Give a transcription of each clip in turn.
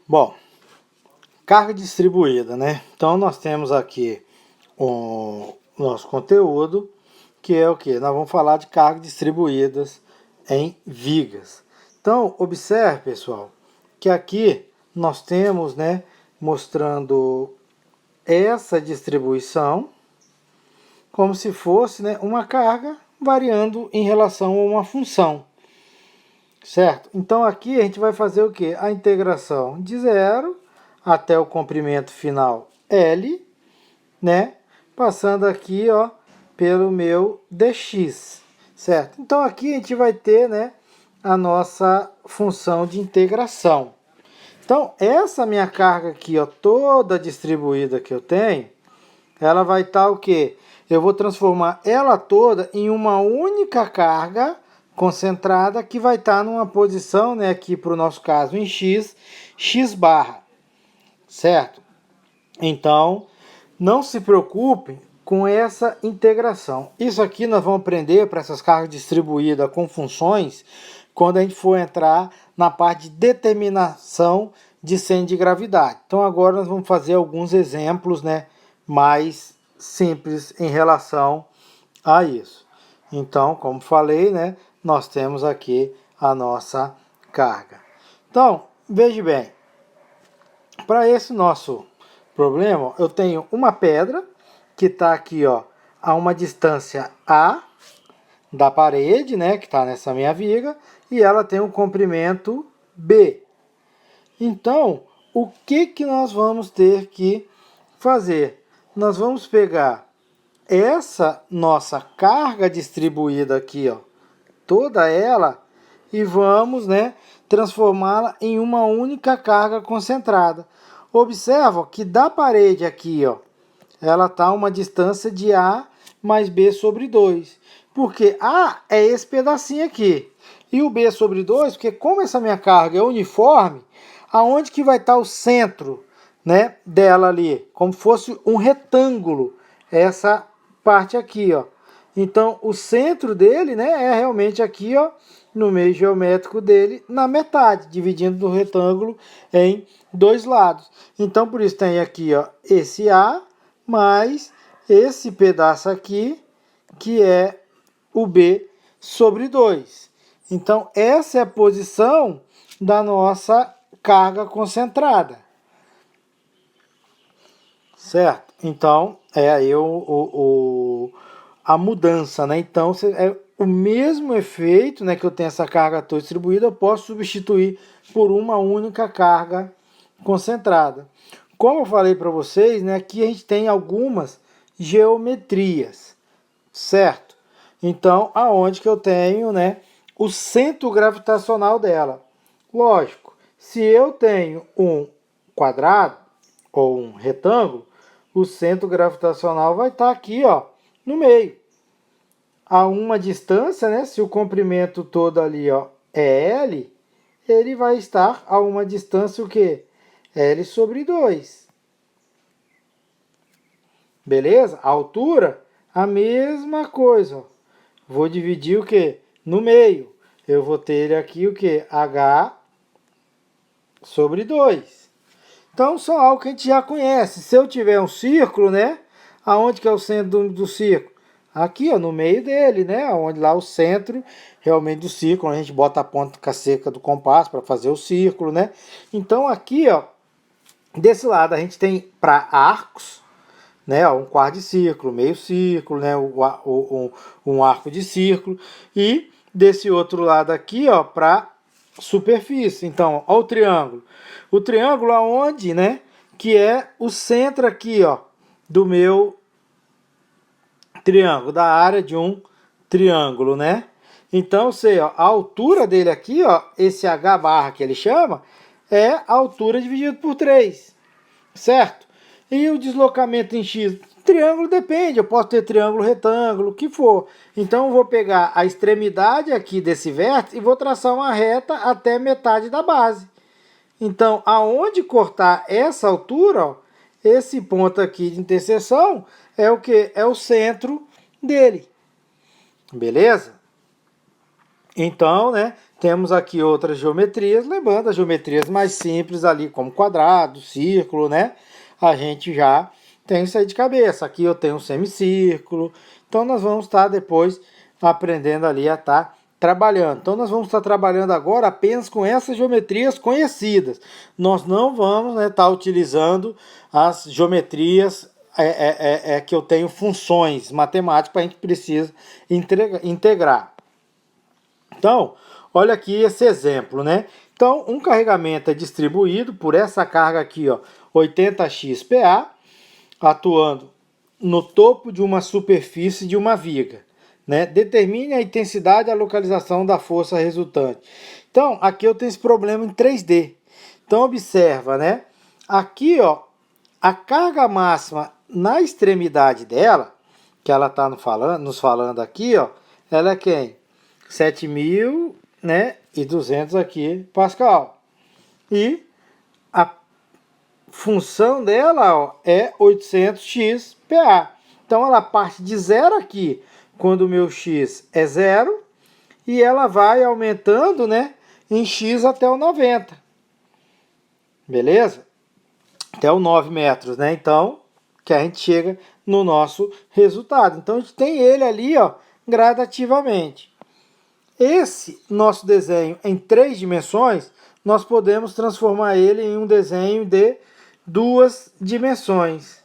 Bom, carga distribuída, né? Então nós temos aqui o nosso conteúdo, que é o que? Nós vamos falar de cargas distribuídas em vigas. Então, observe, pessoal, que aqui nós temos, né, mostrando essa distribuição como se fosse, né, uma carga variando em relação a uma função. Certo? Então aqui a gente vai fazer o que? A integração de 0 até o comprimento final L, né? Passando aqui, ó, pelo meu dx, certo? Então aqui a gente vai ter, né, a nossa função de integração. Então essa minha carga aqui, ó, toda distribuída que eu tenho, ela vai estar o quê? Eu vou transformar ela toda em uma única carga concentrada que vai estar numa posição, né, aqui para o nosso caso em x, x barra, certo? Então, não se preocupe com essa integração. Isso aqui nós vamos aprender para essas cargas distribuídas com funções quando a gente for entrar na parte de determinação de centro de gravidade. Então agora nós vamos fazer alguns exemplos, né, mais simples em relação a isso. Então, como falei, né, nós temos aqui a nossa carga. Então, veja bem, para esse nosso problema, eu tenho uma pedra que está aqui, ó, a uma distância A da parede, né, que está nessa minha viga, e ela tem um comprimento B. Então, o que nós vamos ter que fazer? Nós vamos pegar essa nossa carga distribuída aqui, ó, toda ela, e vamos, né, transformá-la em uma única carga concentrada. Observa que da parede aqui, ó, ela está a uma distância de A mais B sobre 2. Porque A é esse pedacinho aqui. E o B sobre 2, porque como essa minha carga é uniforme, aonde que vai estar o centro, né, dela ali? Como fosse um retângulo, essa parte aqui, ó. Então, o centro dele, né, é realmente aqui, ó, no meio geométrico dele, na metade, dividindo o retângulo em dois lados. Então, por isso tem aqui, ó, esse A mais esse pedaço aqui, que é o B sobre 2. Então, essa é a posição da nossa carga concentrada. Certo? Então, é aí a mudança, né? Então, é o mesmo efeito, né, que eu tenho essa carga toda distribuída, eu posso substituir por uma única carga concentrada. Como eu falei para vocês, né, aqui a gente tem algumas geometrias, certo? Então, aonde que eu tenho, né, o centro gravitacional dela? Lógico, se eu tenho um quadrado ou um retângulo, o centro gravitacional vai estar aqui, ó, no meio. A uma distância, né, se o comprimento todo ali, ó, é L, ele vai estar a uma distância o quê? L sobre 2. Beleza? A altura, a mesma coisa. Ó. Vou dividir o quê? No meio. Eu vou ter ele aqui o quê? H sobre 2. Então, são algo que a gente já conhece. Se eu tiver um círculo, né? Aonde que é o centro do círculo? Aqui, ó, no meio dele, né? Onde lá o centro realmente do círculo. A gente bota a ponta seca do compasso para fazer o círculo, né? Então, aqui, ó, desse lado a gente tem para arcos, né? Um quarto de círculo, meio círculo, né? Um arco de círculo. E desse outro lado aqui, ó, para superfície. Então, ó, o triângulo. O triângulo aonde, né? Que é o centro aqui, ó, do meu triângulo, da área de um triângulo, né? Então, sei, ó, a altura dele aqui, ó, esse H barra que ele chama, é a altura dividido por 3, certo? E o deslocamento em X? Triângulo depende, eu posso ter triângulo, retângulo, o que for. Então eu vou pegar a extremidade aqui desse vértice e vou traçar uma reta até metade da base. Então, aonde cortar essa altura, ó, esse ponto aqui de interseção é o que? É o centro dele. Beleza? Então, né, temos aqui outras geometrias, lembrando as geometrias mais simples ali, como quadrado, círculo, né? A gente já tem isso aí de cabeça. Aqui eu tenho um semicírculo. Então nós vamos estar depois aprendendo ali a estar trabalhando. Então nós vamos estar trabalhando agora apenas com essas geometrias conhecidas. Nós não vamos estar utilizando as geometrias que eu tenho funções matemáticas para a gente precisa integrar. Então, olha aqui esse exemplo, né? Então, um carregamento é distribuído por essa carga aqui, ó, 80x PA, atuando no topo de uma superfície de uma viga, né? Determine a intensidade e a localização da força resultante. Então, aqui eu tenho esse problema em 3D. Então, observa, né? Aqui, ó, a carga máxima na extremidade dela, que ela está nos falando aqui, ó, ela é quem? 7.000, né, e 200 aqui Pascal. E a função dela, ó, é 800x PA. Então ela parte de zero aqui, quando o meu x é zero, e ela vai aumentando, né, em x até o 90. Beleza? Até o 9 metros, né? Então, que a gente chega no nosso resultado. Então a gente tem ele ali, ó, gradativamente. Esse nosso desenho em 3 dimensões, nós podemos transformar ele em um desenho de 2 dimensões.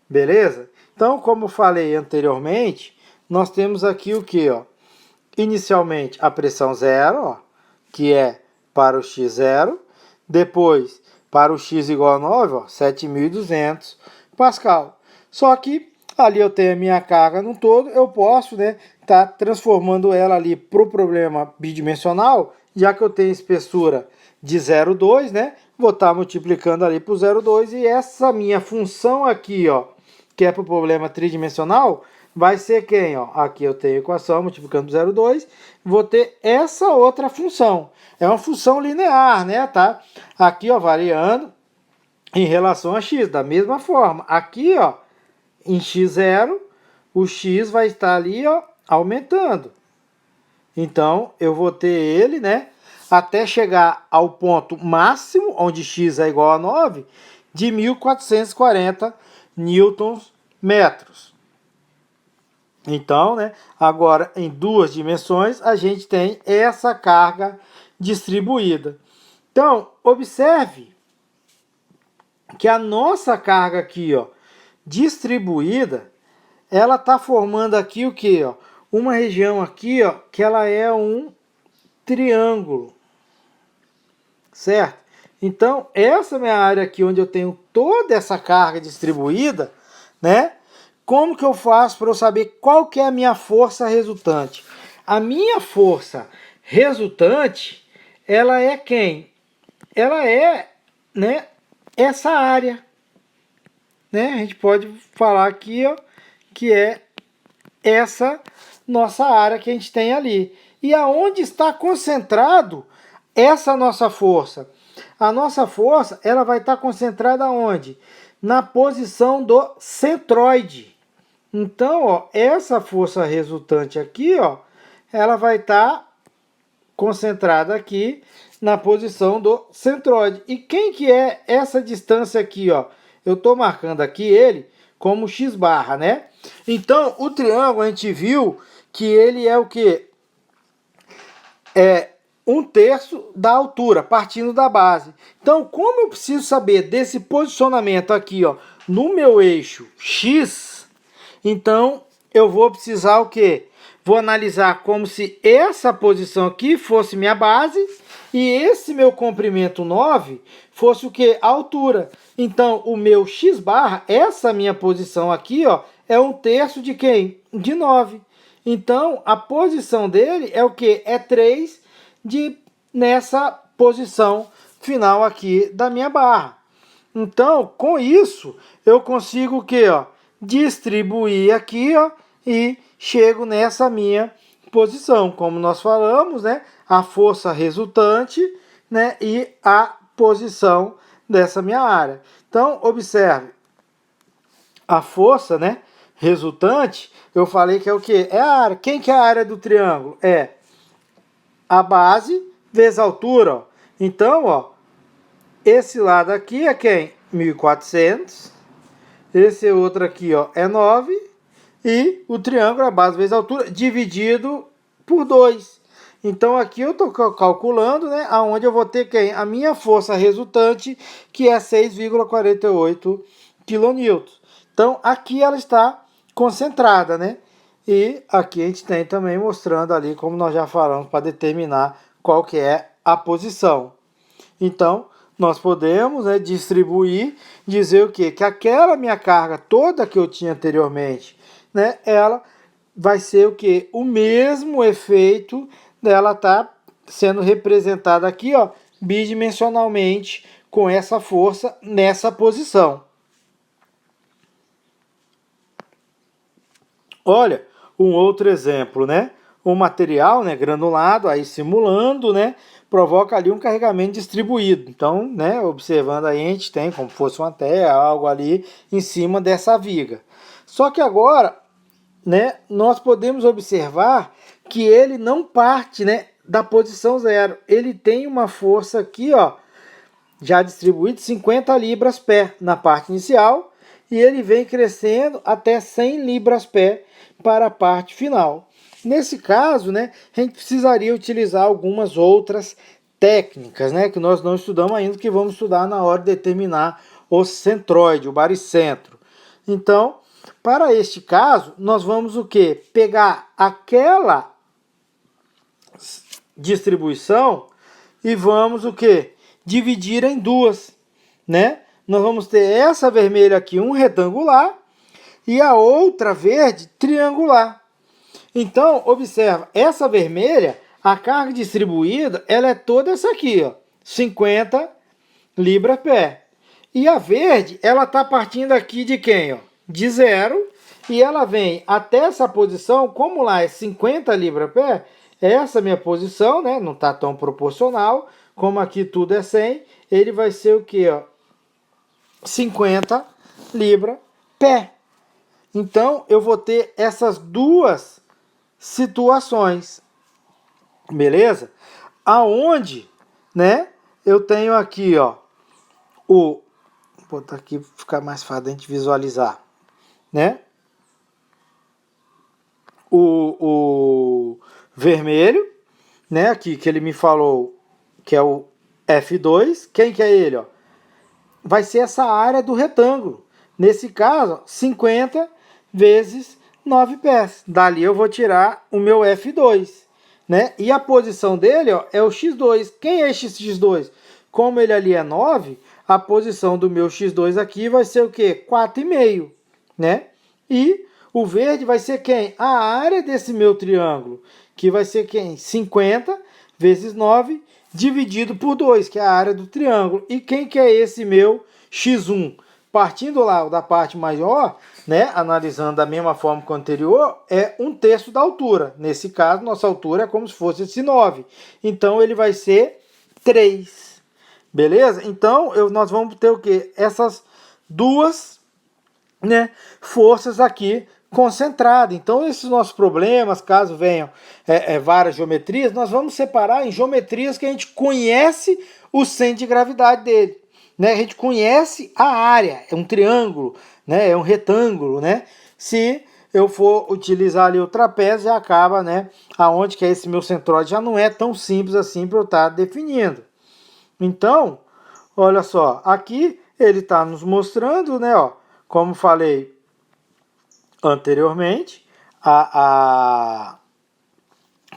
Beleza? Então, como eu falei anteriormente, nós temos aqui o que? Inicialmente a pressão zero, ó, que é para o x0. Depois, para o x igual a 9, ó, 7.200 Pascal. Só que ali eu tenho a minha carga no todo, eu posso, né, tá transformando ela ali para o problema bidimensional, já que eu tenho espessura de 0,2, né, vou estar multiplicando ali por 0,2 e essa minha função aqui, ó, que é para o problema tridimensional, vai ser quem? Ó? Aqui eu tenho a equação multiplicando por 0,2, vou ter essa outra função. É uma função linear, né, tá? Aqui, ó, variando em relação a x, da mesma forma. Aqui, ó, em x0, o x vai estar ali, ó, aumentando. Então, eu vou ter ele, né, até chegar ao ponto máximo, onde x é igual a 9, de 1.440 newtons metros. Então, né, agora em 2 dimensões, a gente tem essa carga distribuída. Então, observe que a nossa carga aqui, ó, distribuída, ela está formando aqui o que? Uma região aqui, ó, que ela é um triângulo, certo? Então, essa é a minha área aqui, onde eu tenho toda essa carga distribuída, né? Como que eu faço para eu saber qual que é a minha força resultante? A minha força resultante, ela é quem? Ela é, né, essa área, né? A gente pode falar aqui, ó, que é essa nossa área que a gente tem ali. E aonde está concentrado essa nossa força? A nossa força, ela vai estar concentrada onde? Na posição do centroide. Então, ó, essa força resultante aqui, ó, ela vai estar concentrada aqui na posição do centroide. E quem que é essa distância aqui, ó? Eu estou marcando aqui ele como x barra, né? Então, o triângulo a gente viu que ele é o quê? É 1/3 da altura, partindo da base. Então, como eu preciso saber desse posicionamento aqui, ó, no meu eixo x, então eu vou precisar o quê? Vou analisar como se essa posição aqui fosse minha base e esse meu comprimento 9 fosse o quê? A altura. Então, o meu x barra, essa minha posição aqui, ó, é 1/3 de quem? De 9. Então, a posição dele é o quê? É 3 nessa posição final aqui da minha barra. Então, com isso, eu consigo o quê? Ó, distribuir aqui, ó, e chego nessa minha posição. Como nós falamos, né? A força resultante, né? E a posição dessa minha área. Então, observe. A força, né? Resultante, eu falei que é o quê? É a área. Quem que é a área do triângulo? É a base vezes a altura, ó. Então, ó, esse lado aqui é quem? 1.400. Esse outro aqui, ó, é 9. E o triângulo é a base vezes a altura dividido por 2. Então aqui eu estou calculando, né, aonde eu vou ter quem? A minha força resultante, que é 6,48 kN. Então aqui ela está concentrada, né? E aqui a gente tem também mostrando ali, como nós já falamos, para determinar qual que é a posição. Então, nós podemos, né, distribuir, dizer o quê? Que aquela minha carga toda que eu tinha anteriormente, né, ela vai ser o quê? O mesmo efeito dela estar sendo representada aqui, ó, bidimensionalmente com essa força nessa posição. Olha, um outro exemplo, né? Um material, né, granulado, aí simulando, né, provoca ali um carregamento distribuído. Então, né, observando aí, a gente tem como se fosse uma terra, algo ali em cima dessa viga. Só que agora, né, nós podemos observar que ele não parte, né, da posição zero. Ele tem uma força aqui, ó, já distribuída 50 libras pé na parte inicial, e ele vem crescendo até 100 libras pé para a parte final. Nesse caso, né, a gente precisaria utilizar algumas outras técnicas, né, que nós não estudamos ainda, que vamos estudar na hora de determinar o centroide, o baricentro. Então, para este caso, nós vamos o quê? Pegar aquela distribuição e vamos o quê? Dividir em duas, né? Nós vamos ter essa vermelha aqui, um retangular, e a outra verde, triangular. Então, observa, essa vermelha, a carga distribuída, ela é toda essa aqui, ó, 50 libra pé. E a verde, ela está partindo aqui de quem? Ó? De zero, e ela vem até essa posição, como lá é 50 libra pé, essa minha posição, né, não está tão proporcional, como aqui tudo é 100, ele vai ser o que? 50 libra pé. Então, eu vou ter essas duas situações, beleza? Aonde, né, eu tenho aqui, ó, vou botar aqui para ficar mais fácil de a gente visualizar, né? O vermelho, né, aqui que ele me falou que é o F2, quem que é ele, ó? Vai ser essa área do retângulo. Nesse caso, 50 vezes 9 pés. Dali eu vou tirar o meu F2, né? E a posição dele, ó, é o X2. Quem é esse X2? Como ele ali é 9, a posição do meu X2 aqui vai ser o quê? 4,5, né? E o verde vai ser quem? A área desse meu triângulo, que vai ser quem? 50 vezes 9 dividido por 2, que é a área do triângulo. E quem que é esse meu X1? Partindo lá da parte maior, né, analisando da mesma forma que o anterior, é 1/3 da altura. Nesse caso, nossa altura é como se fosse esse 9. Então, ele vai ser 3. Beleza? Então, nós vamos ter o quê? Essas duas, né, forças aqui concentradas. Então, esses nossos problemas, caso venham várias geometrias, nós vamos separar em geometrias que a gente conhece o centro de gravidade dele. Né? A gente conhece a área, é um triângulo, né? É um retângulo, né? Se eu for utilizar ali o trapézio, já acaba, né? Aonde que é esse meu centroide já não é tão simples assim para eu estar definindo. Então, olha só, aqui ele está nos mostrando, né? Ó, como falei anteriormente, a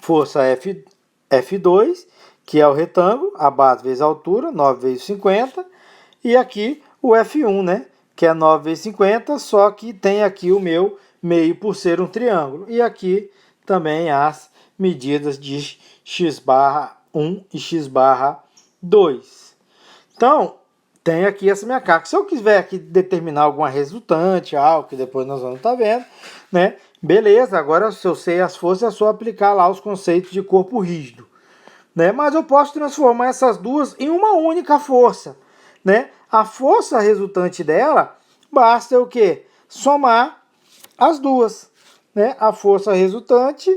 força F2, que é o retângulo, a base vezes a altura, 9 vezes 50, e aqui o F1, né, que é 9 vezes 50, só que tem aqui o meu meio por ser um triângulo. E aqui também as medidas de x barra 1 e x barra 2. Então, tem aqui essa minha carga. Se eu quiser aqui determinar alguma resultante, algo que depois nós vamos estar vendo, né? Beleza, agora se eu sei as forças, é só aplicar lá os conceitos de corpo rígido. Né? Mas eu posso transformar essas duas em uma única força. Né? A força resultante dela, basta o quê? Somar as duas. Né? A força resultante,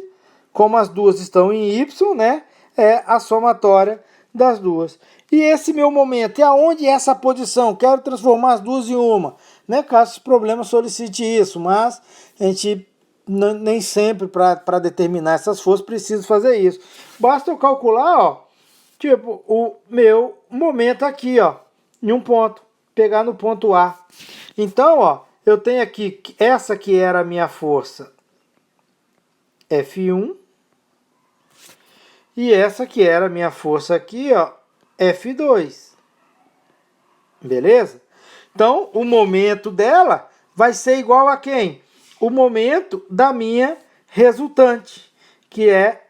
como as duas estão em Y, né? é a somatória das duas. E esse meu momento, e aonde é essa posição? Quero transformar as duas em uma. Né? Caso esse problema solicite isso, mas a gente nem sempre para determinar essas forças precisa fazer isso. Basta eu calcular, ó, tipo, o meu momento aqui, ó, em um ponto, pegar no ponto A. Então, ó, eu tenho aqui essa que era a minha força F1 e essa que era a minha força aqui, ó, F2. Beleza? Então, o momento dela vai ser igual a quem? O momento da minha resultante, que é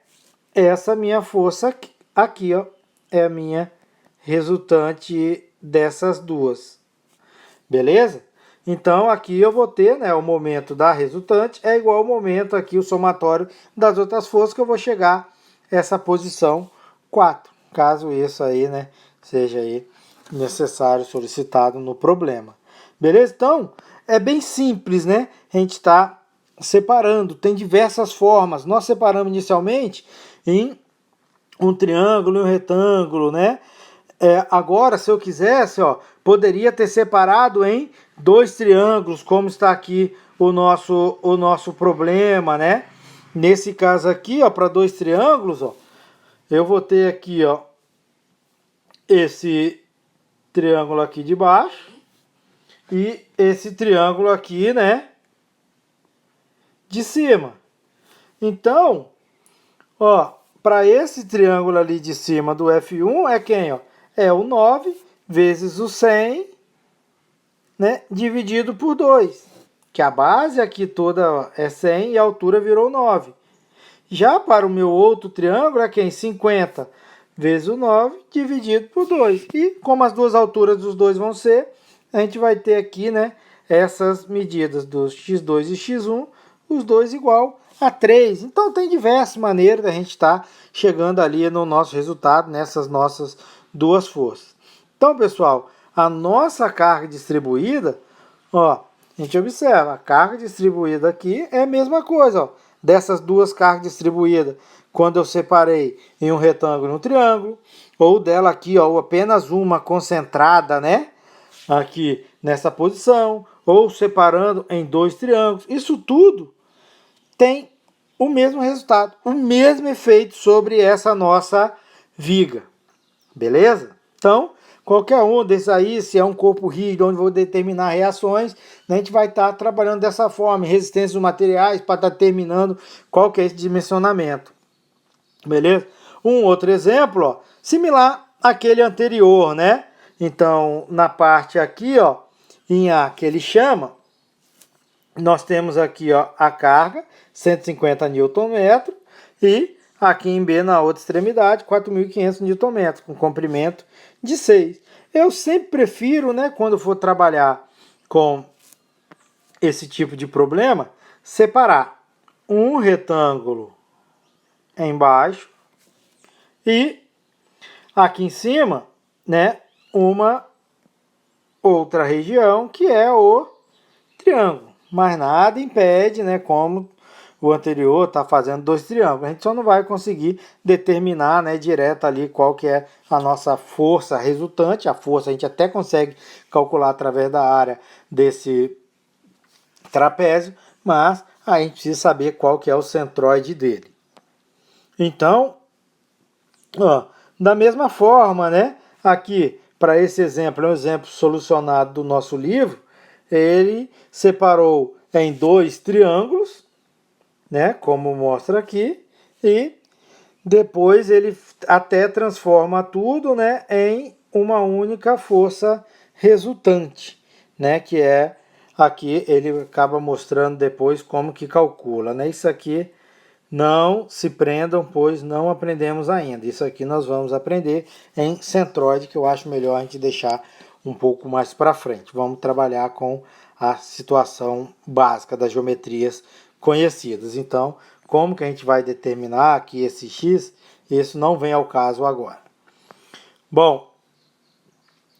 essa minha força aqui, ó, é a minha resultante dessas duas. Beleza? Então, aqui eu vou ter, né, o momento da resultante é igual ao momento aqui, o somatório das outras forças, que eu vou chegar a essa posição 4. Caso isso aí, né, seja aí necessário, solicitado no problema. Beleza? Então, é bem simples, né? A gente está separando, tem diversas formas. Nós separamos inicialmente em um triângulo e um retângulo, né? Agora, se eu quisesse, ó, poderia ter separado em dois triângulos, como está aqui o nosso problema, né? Nesse caso aqui, ó, para dois triângulos, ó, eu vou ter aqui, ó, esse triângulo aqui de baixo e esse triângulo aqui, né, de cima. Então, ó, para esse triângulo ali de cima do F1 é quem, ó? É o 9 vezes o 100, né, dividido por 2. Que a base aqui toda é 100 e a altura virou 9. Já para o meu outro triângulo é quem? 50 vezes o 9 dividido por 2. E como as duas alturas dos dois vão ser, a gente vai ter aqui, né, essas medidas dos x2 e x1, os dois igual a 3. Então tem diversas maneiras da gente estar chegando ali no nosso resultado, nessas nossas duas forças. Então, pessoal, a nossa carga distribuída, ó, a gente observa, a carga distribuída aqui é a mesma coisa, ó, dessas duas cargas distribuídas, quando eu separei em um retângulo e um triângulo, ou dela aqui, ó, apenas uma concentrada, né, aqui nessa posição, ou separando em dois triângulos. Isso tudo tem o mesmo resultado, o mesmo efeito sobre essa nossa viga. Beleza? Então, qualquer um desses aí, se é um corpo rígido, onde vou determinar reações, a gente vai estar trabalhando dessa forma, resistência dos materiais, para estar determinando qual que é esse dimensionamento. Beleza? Um outro exemplo, ó, similar àquele anterior, né? Então, na parte aqui, ó, em A, que ele chama, nós temos aqui, ó, a carga, 150 Nm, e aqui em B, na outra extremidade, 4.500 Nm, com comprimento de 6. Eu sempre prefiro, né, quando for trabalhar com esse tipo de problema, separar um retângulo embaixo e aqui em cima, né, uma outra região que é o triângulo. Mas nada impede, né, como o anterior está fazendo dois triângulos. A gente só não vai conseguir determinar, né, direto ali qual que é a nossa força resultante. A força a gente até consegue calcular através da área desse trapézio, mas a gente precisa saber qual que é o centroide dele. Então, ó, da mesma forma, né, aqui para esse exemplo, é um exemplo solucionado do nosso livro, ele separou em dois triângulos, né, como mostra aqui, e depois ele até transforma tudo, né, em uma única força resultante, né, que é aqui ele acaba mostrando depois como que calcula, né? Isso aqui não se prendam, pois não aprendemos ainda. Isso aqui nós vamos aprender em centroide, que eu acho melhor a gente deixar um pouco mais para frente. Vamos trabalhar com a situação básica das geometrias conhecidas. Então, como que a gente vai determinar aqui esse x? Isso não vem ao caso agora. Bom,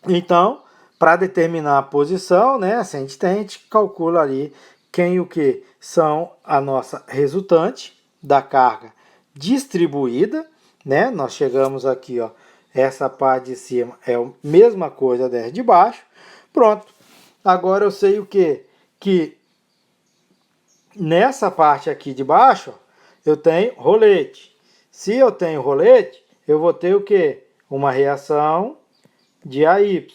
então, para determinar a posição, né, se a gente calcula ali quem e o que são a nossa resultante da carga distribuída, né? Nós chegamos aqui, ó, essa parte de cima é a mesma coisa dessa de baixo. Pronto. Agora eu sei o quê? Que nessa parte aqui de baixo, eu tenho rolete. Se eu tenho rolete, eu vou ter o quê? Uma reação de AY,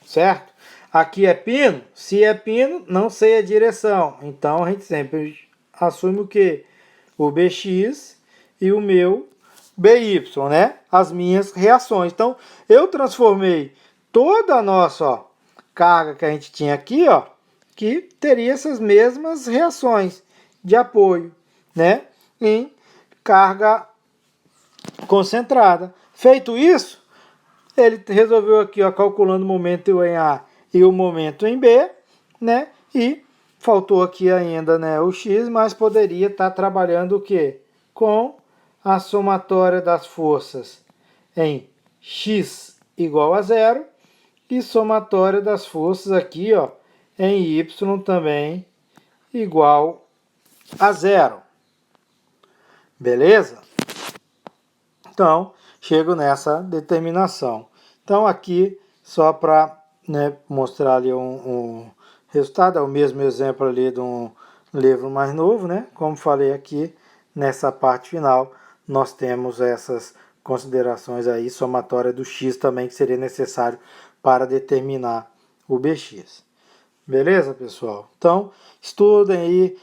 certo? Aqui é pino, se é pino, não sei a direção. Então a gente sempre assume o quê? O BX e o meu BY, né? As minhas reações. Então eu transformei toda a nossa, ó, carga que a gente tinha aqui, ó, que teria essas mesmas reações de apoio, né? Em carga concentrada. Feito isso, ele resolveu aqui, ó, calculando o momento em A e o momento em B, né? E faltou aqui ainda, né, o X, mas poderia estar trabalhando o quê? Com a somatória das forças em X igual a zero e somatória das forças aqui, ó, em Y também igual a zero. Beleza? Então, chego nessa determinação. Então, aqui, só para, né, mostrar ali um resultado, é o mesmo exemplo ali de um livro mais novo, né? Como falei aqui, nessa parte final, nós temos essas considerações aí, somatória do x também, que seria necessário para determinar o bx. Beleza, pessoal? Então, estudem aí,